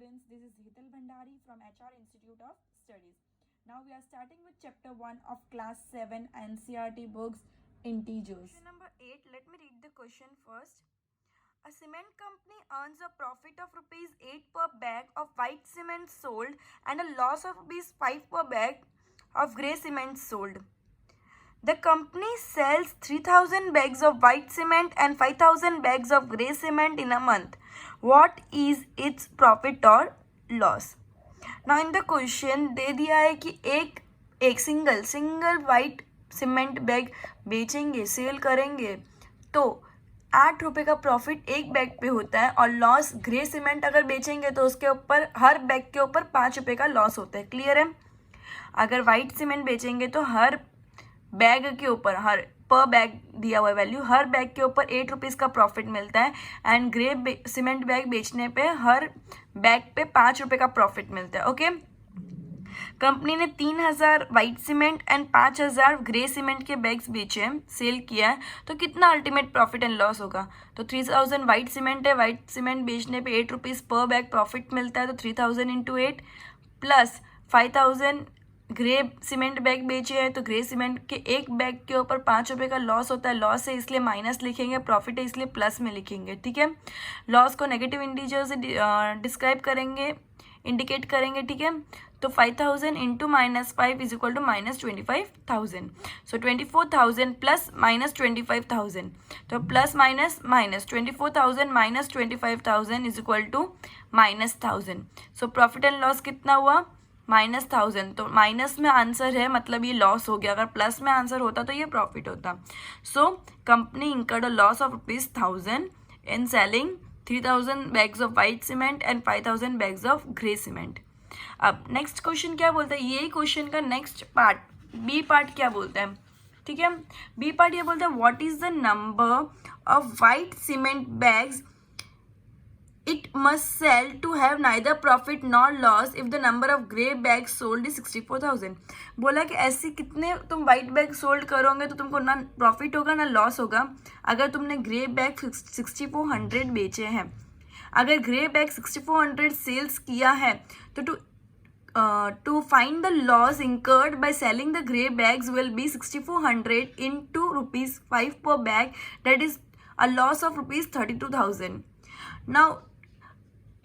students, this is Hital Bhandari from HR Institute of Studies. Now we are starting with chapter 1 of class 7 NCERT books, integers. Question number 8, let me read the question first. A cement company earns a profit of rupees 8 per bag of white cement sold and a loss of rupees 5 per bag of grey cement sold. The company sells 3000 bags of white cement and 5000 bags of grey cement in a month. What is its profit or loss? Now in the question दे दिया है कि एक single white cement bag बेचेंगे, cell करेंगे तो 8 रुपये का profit एक बैग पे होता है और लॉस ग्रे सीमेंट अगर बेचेंगे तो उसके ऊपर हर बैग के ऊपर 5 रुपये का लॉस होता है. क्लियर है? अगर वाइट सीमेंट बेचेंगे तो हर बैग के ऊपर हर पर बैग दिया हुआ वैल्यू हर बैग के ऊपर 8 रुपीज़ का प्रॉफिट मिलता है एंड ग्रे सीमेंट बैग बेचने पे हर बैग पे 5 रुपये का प्रॉफिट मिलता है. ओके. कंपनी ने 3000 white cement and 5000 grey cement के बैग्स बेचे, सेल किया है, तो कितना अल्टीमेट प्रॉफिट एंड लॉस होगा? तो 3000 वाइट सीमेंट है, वाइट सीमेंट बेचने पे 8 रुपीज़ पर बैग प्रॉफिट मिलता है, तो 3000 into 8 plus 5000 grey cement bag बेचे हैं तो ग्रे सीमेंट के एक बैग के ऊपर 5 रुपये का लॉस होता है. लॉस है इसलिए माइनस लिखेंगे, प्रॉफिट है इसलिए प्लस में लिखेंगे. ठीक है. लॉस को नेगेटिव इंटीजर से डिस्क्राइब करेंगे, इंडिकेट करेंगे. ठीक है. तो 5000 into -5 is equal to -25,000. So 24,000 plus -25,000, तो plus minus 24,000 minus 25,000 is equal to -1000. So profit and loss कितना हुआ? -1000. तो माइनस में आंसर है मतलब ये लॉस हो गया. अगर प्लस में आंसर होता तो ये प्रॉफिट होता. So company incurred a loss of ₹1000 in selling 3000 bags of white cement and 5000 bags of grey cement. अब नेक्स्ट क्वेश्चन क्या बोलता है? यही क्वेश्चन का नेक्स्ट पार्ट बी पार्ट क्या बोलता है? ठीक है. बी पार्ट ये बोलता है what is the number of white cement bags it must sell to have neither profit nor loss if the number of grey bags sold is 64,000. बोला कि ऐसे कितने तुम वाइट बैग सोल्ड करोगे तो तुमको ना प्रॉफिट होगा ना लॉस होगा. अगर तुमने ग्रे बैग 6400 बेचे हैं, अगर ग्रे बैग 6400 सेल्स किया है तो to find the loss incurred by selling the grey bags will be 6400 into rupees 5 per bag, that is a loss of rupees 32,000. Now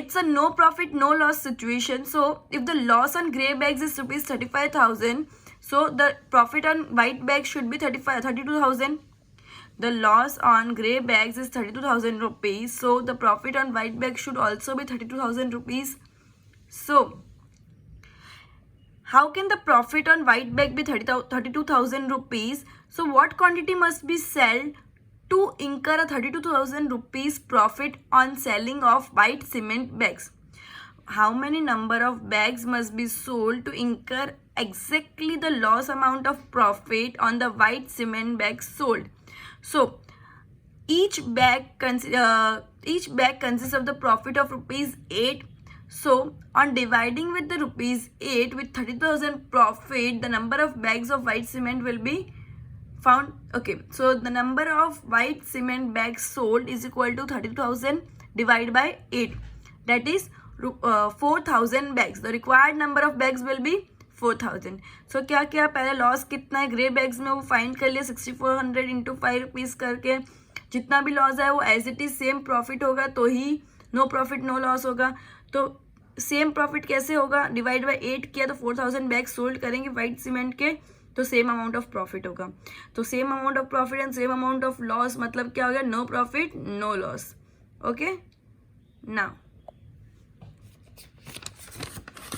it's a no profit no loss situation, so if the loss on grey bags is rupees 35,000, so the profit on white bags should be 32,000. The loss on grey bags is 32,000 rupees, so the profit on white bags should also be 32,000 rupees. So how can the profit on white bag be 32,000 rupees? So what quantity must be sold to incur a 32,000 rupees profit on selling of white cement bags? How many number of bags must be sold to incur exactly the loss amount of profit on the white cement bags sold? So each bag consists of the profit of rupees 8. So on dividing with the rupees 8 with 30,000 profit, the number of bags of white cement will be found. Okay, so the number of white cement bags sold is equal to 30,000 divided by 8, that is 4,000 bags. The required number of bags will be 4,000. So क्या किया? पहले loss कितना है grey bags में वो find कर लिया 6400 into 5 rupees करके. जितना भी लॉस है वो as it is same profit होगा तो ही नो प्रॉफिट नो लॉस होगा. तो सेम प्रॉफिट कैसे होगा? डिवाइड बाई 8 किया तो 4,000 बैग्स सोल्ड करेंगे वाइट सीमेंट के तो सेम अमाउंट ऑफ प्रॉफिट होगा. तो same amount of profit and same amount of loss मतलब क्या हो गया? No profit no loss. Okay. Now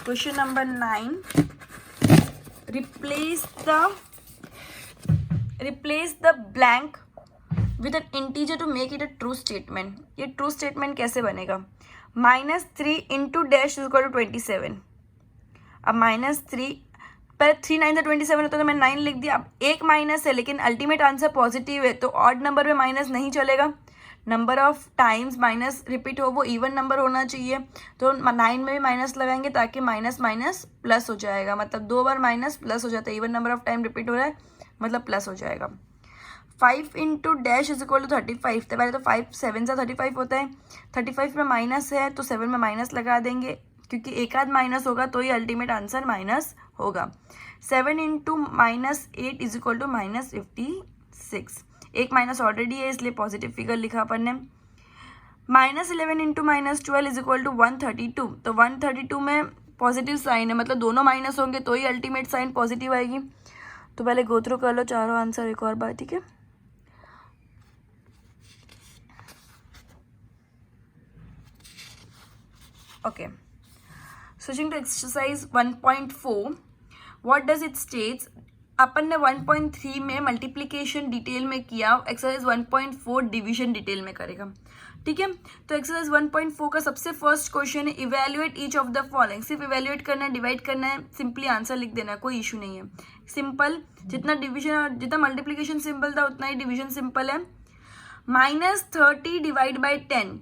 question number 9, replace the blank with an integer to make it a true statement. ये true statement कैसे बनेगा? -3 into dash is equal to 27. अब -3 पहले 3 9 से 27 होता तो मैं 9 लिख दिया. अब एक माइनस है लेकिन अल्टीमेट आंसर पॉजिटिव है तो ऑड नंबर में माइनस नहीं चलेगा. Number of times minus repeat हो वो इवन नंबर होना चाहिए. तो 9 में भी माइनस लगाएंगे ताकि माइनस माइनस प्लस हो जाएगा. मतलब 2 बार माइनस प्लस हो जाता है. Even number of time repeat हो रहा है मतलब प्लस हो जाएगा. 5 into dash is equal to 35। तो पहले तो 5 7 से 35 होता है, 35 में माइनस है तो 7 में माइनस लगा देंगे, क्योंकि एक आध माइनस होगा तो ही अल्टीमेट आंसर माइनस होगा। 7 इंटू -8 इज इक्वल टू -56। एक माइनस ऑलरेडी है इसलिए पॉजिटिव फिगर लिखा अपन ने। -11 इंटू -12 इज इक्वल टू 132। तो 132 में पॉजिटिव साइन है, मतलब दोनों माइनस होंगे तो ही अल्टीमेट साइन पॉजिटिव आएगी। तो पहले गो थ्रू कर लो चारों आंसर एक और बार, ठीक है। Okay, switching to exercise 1.4, what does it states. अपन ने 1.3 में मल्टीप्लिकेशन डिटेल में किया, एक्सरसाइज 1.4 डिवीजन डिटेल में करेगा, ठीक है। तो एक्सरसाइज 1.4 का सबसे फर्स्ट क्वेश्चन है evaluate each of the following. सिर्फ इवेल्युएट करना है, डिवाइड करना है, सिंपली आंसर लिख देना है, कोई इशू नहीं है। सिंपल, जितना डिवीजन और जितना मल्टीप्लिकेशन सिंपल था उतना ही डिवीजन सिंपल है। -30 डिवाइड बाई 10,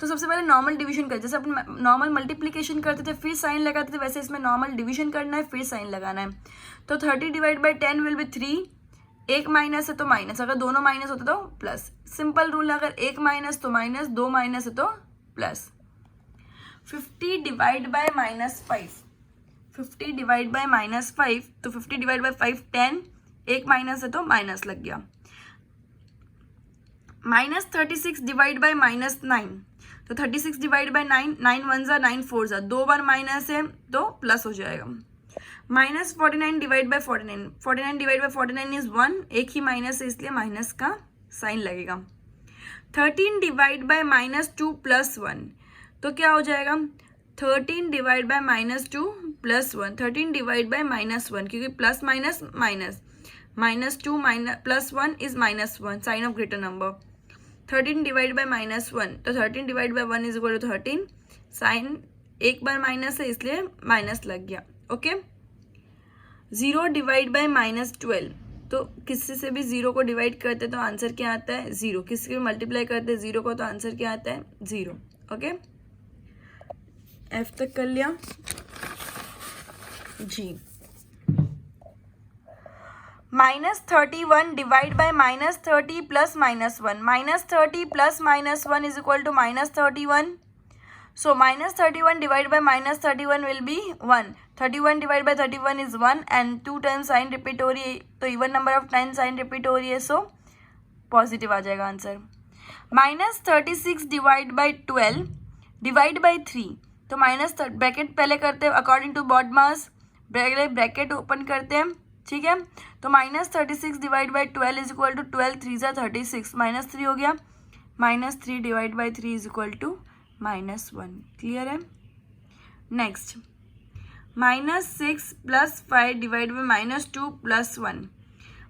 तो सबसे पहले नॉर्मल डिवीजन कर, जैसे अपन नॉर्मल मल्टीप्लिकेशन करते थे फिर साइन लगाते थे, वैसे इसमें नॉर्मल डिवीजन करना है फिर साइन लगाना है। तो 30 डिवाइड बाई 10 विल बी 3, एक माइनस है तो माइनस, अगर दोनों माइनस होते तो प्लस। सिंपल रूल है, अगर एक माइनस तो माइनस, दो माइनस है तो plus. 50 divide by -5, 50 divide by -5, तो 50 डिवाइड बाय 5 10, एक माइनस है तो माइनस लग गया। -36 डिवाइड बाय -9, तो 36 डिवाइड बाय 9, 9 1 जा 9 4 जा, दो बार माइनस है तो प्लस हो जाएगा। -49 divide by 49, 49 divide by 49 is 1, एक ही माइनस है इसलिए माइनस का साइन लगेगा। 13 डिवाइड बाय -2 प्लस 1, तो क्या हो जाएगा 13 divide by -2 plus 1, 13 divide by -1, क्योंकि plus minus minus, -2 plus 1 is -1, sign of greater number. 13 divide by -1, तो 13 divide by 1 is equal to 13, sign एक बार माइनस है इसलिए माइनस लग गया, ओके। 0 डिवाइड बाय -12, तो किसी से भी 0 को डिवाइड करते तो आंसर क्या आता है 0, किसी को मल्टीप्लाई करते 0 को तो आंसर क्या आता है 0, ओके। F तक कर लिया जी। -31 divide by -30 plus -1, -30 plus -1 is equal to -31, so -31 divided by -31 will be 1, 31 divided by 31 is 1 and 2 times sign repeat हो रही है तो even number of time sign repeat हो रही है, सो पॉजिटिव आ जाएगा answer. -36 divide by 12 divide by 3, तो माइनस ब्रैकेट पहले करते हैं according to BODMAS, bracket open करते हैं, ठीक है। तो -36 divide by 12 is equal to 12 3 जा 36, -3 हो गया, -3 divide by 3 is equal to -1, clear है। Next -6 plus 5 divide by -2 plus 1,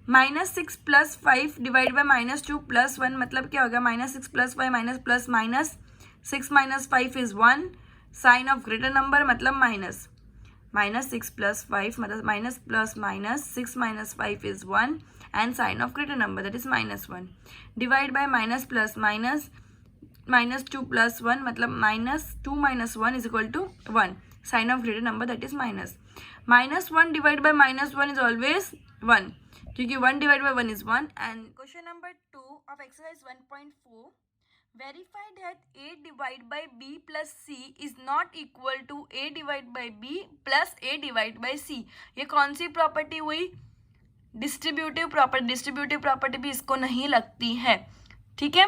-6 plus 5 divide by -2 plus 1, मतलब क्या हो गया -6 plus 5 minus plus minus, 6 minus 5 is 1, sign of greater number मतलब माइनस, -6 प्लस 5 मतलब minus plus minus, 6 minus 5 is 1 and sign of greater number that is -1, divide by minus plus minus, -2 plus 1 मतलब -2 minus 1 is equal to 1, sign of greater number that is minus. -1 divide by -1 is always 1, क्योंकि 1 divide by 1 is 1। And question number 2 of exercise 1.4, verify that a divided by b plus c is not equal to a divided by b plus a divided by c। ये कौन सी property हुई, distributive property भी इसको नहीं लगती है, ठीक है।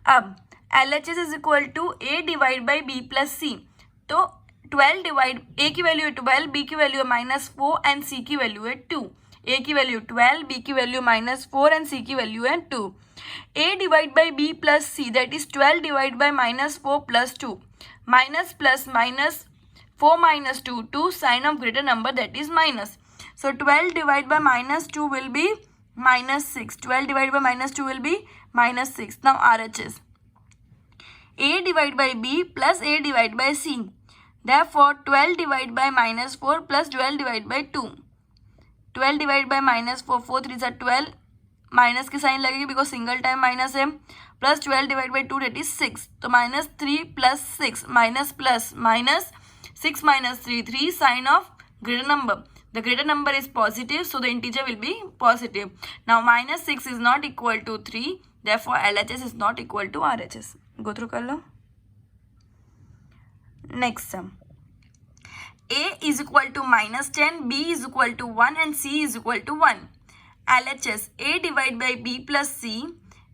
अब LHS is equal to a divide by b plus c, तो 12 डिवाइड a की वैल्यू है 12, b की वैल्यू है -4 एंड c की वैल्यू है 2, a की वैल्यू 12, b की वैल्यू -4 एंड c की वैल्यू है 2। a divide by b plus c that is 12 divide by -4 plus 2, minus plus minus 4 minus 2 2, sign of greater number that is minus, so 12 divide by -2 will be -6, 12 divide by -2 will be -6। Now RHS a divide by b plus a divide by c, therefore 12 divide by -4 plus 12 divide by 2, 12 divide by -4, 4 3 जा 12, minus की sign लगेगी because single time minus है, plus 12 divide by 2 that is 6, तो -3 plus 6 minus plus minus 6 minus 3 3, sign of greater number, The greater number is positive, so the integer will be positive. Now minus 6 is not equal to 3, therefore LHS is not equal to RHS. Go through kar lo. Next sum. A is equal to minus 10, B is equal to 1 and C is equal to 1. LHS A divided by B plus C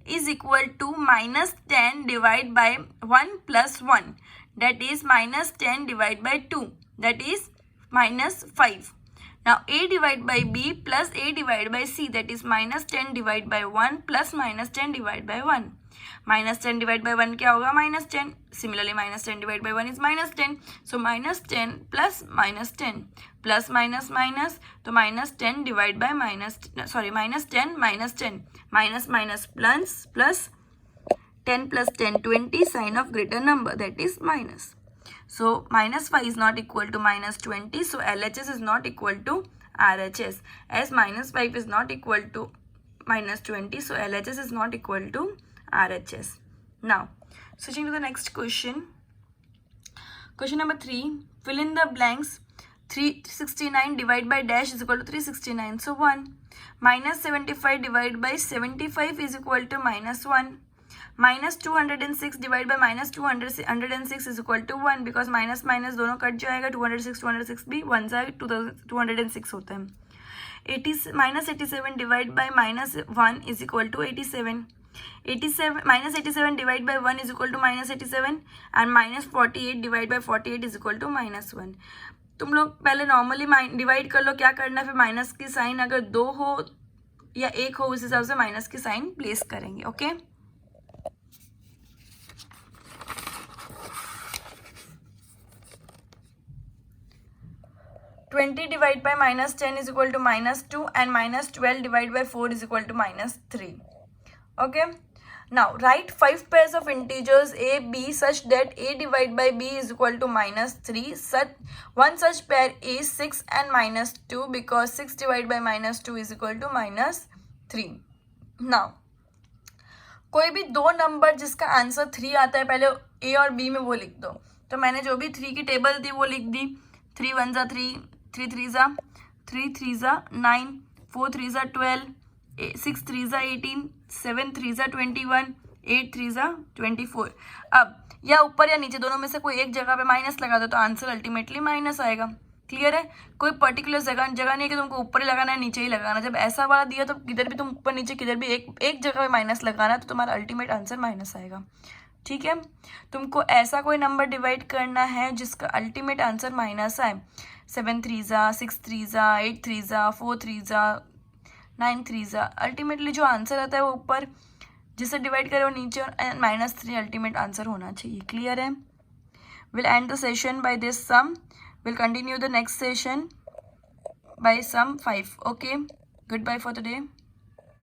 is equal to minus 10 divided by 1 plus 1. That is minus 10 divided by 2. That is minus 5. Now A divided by B plus A divided by C, that is minus 10 divided by 1 plus minus 10 divided by 1. Minus 10 divided by 1 क्या होगा? Minus 10. Similarly minus 10 divided by 1 is minus 10. So minus 10 plus minus 10. Plus minus minus, तो minus 10 divided by minus 10 minus 10. Minus minus plus 10 plus 10, 20, sign of greater number, that is minus. So minus 5 is not equal to minus 20. So LHS is not equal to RHS. As minus 5 is not equal to minus 20. So LHS is not equal to RHS. Now switching to the next question. Question number 3. Fill in the blanks. 369 divided by dash is equal to 369. So 1. Minus 75 divided by 75 is equal to minus 1. Minus 206 divided by minus 206 is equal to 1 because minus minus दोनों cut जाएगा. 206 भी 1 से 206 होता है. Minus 87 divided by minus 1 is equal to 87. Minus 87 divided by 1 is equal to minus 87 and minus 48 divided by 48 is equal to minus 1. तुम लोग पहले normally divide कर लो. क्या करना है फिर माइनस की साइन अगर 2 हो या 1 हो उस हिसाब से माइनस की साइन प्लेस करेंगे. Okay $20 divided by minus 10 is equal to minus 2 and minus 12 divided by 4 is equal to minus 3. Okay. Now write 5 pairs of integers a, b such that a divided by b is equal to minus 3. One such pair is 6 and minus 2 because 6 divided by minus 2 is equal to minus 3. Now कोई भी दो number जिसका answer 3 आता है पहले a और b में वो लिख दो. तो मैंने जो भी 3 की टेबल दी वो लिख दी. 3 1 जा 3, 3 3 जा 3 3 जा 9, 4 3 जा 12, 6 3 जा 18, 7 3 जा 21, 8 3 जा 24. अब या ऊपर या नीचे दोनों में से कोई एक जगह पे माइनस लगा दो तो आंसर अल्टीमेटली माइनस आएगा. क्लियर है. कोई पर्टिकुलर जगह नहीं है कि तुमको ऊपर ही लगाना है नीचे ही लगाना. जब ऐसा वाला दिया तो किधर भी तुम ऊपर नीचे किधर भी एक जगह पे माइनस लगाना तो तुम्हारा अल्टीमेट आंसर माइनस आएगा. ठीक है. तुमको ऐसा कोई नंबर डिवाइड करना है जिसका अल्टीमेट आंसर माइनस आए. 7 3 जा 6 3 जा 8 3 जा 4 3 जा 9 3 जा. अल्टीमेटली जो आंसर आता है वो ऊपर जिससे डिवाइड करे वो नीचे और माइनस 3 अल्टीमेट आंसर होना चाहिए. क्लियर है. We'll end the session by this sum. We'll continue the next session by sum 5. Okay, goodbye for today.